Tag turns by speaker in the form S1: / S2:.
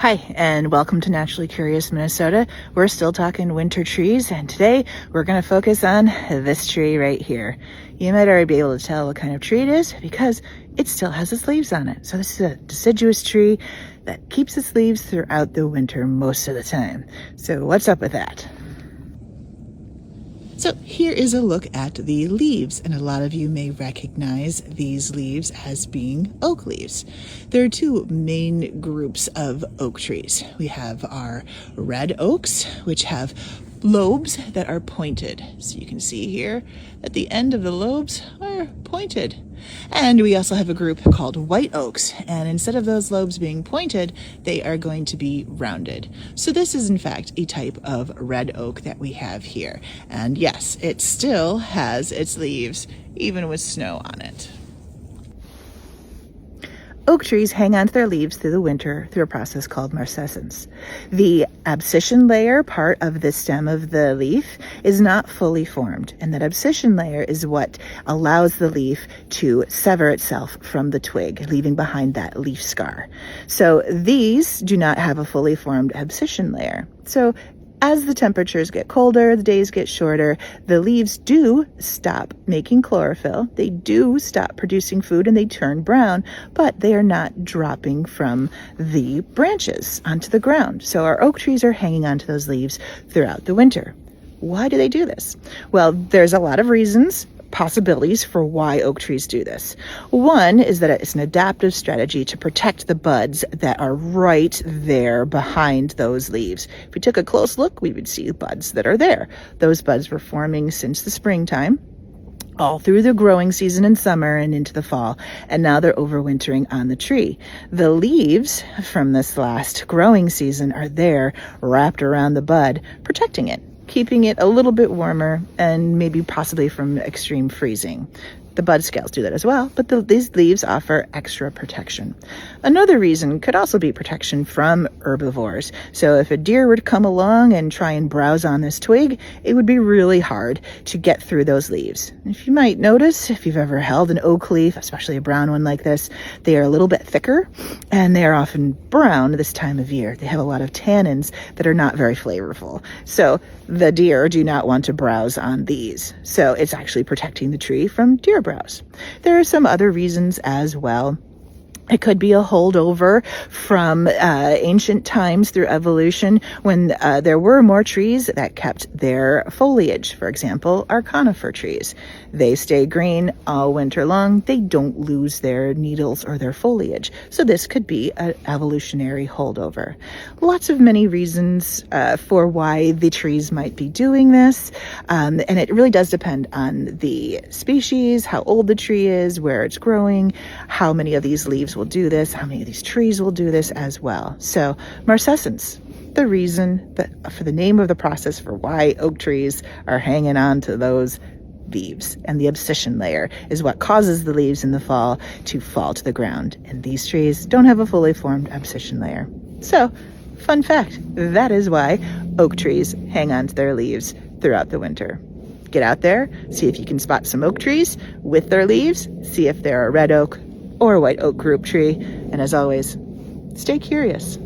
S1: Hi, and welcome to Naturally Curious Minnesota. We're still talking winter trees, and today we're going to focus on this tree right here. You might already be able to tell what kind of tree it is because it still has its leaves on it. So this is a deciduous tree that keeps its leaves throughout the winter most of the time. So what's up with that? So here is a look at the leaves, and a lot of you may recognize these leaves as being oak leaves. There are two main groups of oak trees. We have our red oaks, which have lobes that are pointed. So you can see here that the end of the lobes are pointed. And we also have a group called white oaks, and instead of those lobes being pointed, they are going to be rounded. So this is in fact a type of red oak that we have here. And yes, it still has its leaves, even with snow on it. Oak trees hang on to their leaves through the winter through a process called marcescence. The abscission layer part of the stem of the leaf is not fully formed, and that abscission layer is what allows the leaf to sever itself from the twig, leaving behind that leaf scar. So these do not have a fully formed abscission layer. So as the temperatures get colder, the days get shorter, the leaves do stop making chlorophyll, they do stop producing food, and they turn brown, but they are not dropping from the branches onto the ground. So our oak trees are hanging onto those leaves throughout the winter. Why do they do this? Well, there's a lot of reasons, possibilities for why oak trees do this. One is that it's an adaptive strategy to protect the buds that are right there behind those leaves. If we took a close look, we would see buds that are there. Those buds were forming since the springtime, all through the growing season in summer and into the fall, and now they're overwintering on the tree. The leaves from this last growing season are there wrapped around the bud, protecting it, keeping it a little bit warmer and maybe possibly from extreme freezing. The bud scales do that as well, but these leaves offer extra protection. Another reason could also be protection from herbivores. So if a deer were to come along and try and browse on this twig, it would be really hard to get through those leaves. If you might notice, if you've ever held an oak leaf, especially a brown one like this, they are a little bit thicker and they are often brown this time of year. They have a lot of tannins that are not very flavorful. So the deer do not want to browse on these. So it's actually protecting the tree from deer browse. There are some other reasons as well. It could be a holdover from ancient times through evolution when there were more trees that kept their foliage. For example, our conifer trees. They stay green all winter long. They don't lose their needles or their foliage. So this could be an evolutionary holdover. Lots of many reasons for why the trees might be doing this. And it really does depend on the species, how old the tree is, where it's growing, how many of these leaves will do this, how many of these trees will do this as well. So marcescence, the reason that for the name of the process for why oak trees are hanging on to those leaves, and the abscission layer is what causes the leaves in the fall to fall to the ground, and these trees don't have a fully formed abscission layer. So fun fact, that is why oak trees hang on to their leaves throughout the winter. Get out there, see if you can spot some oak trees with their leaves, see if they're a red oak or a white oak group tree, and as always, stay curious.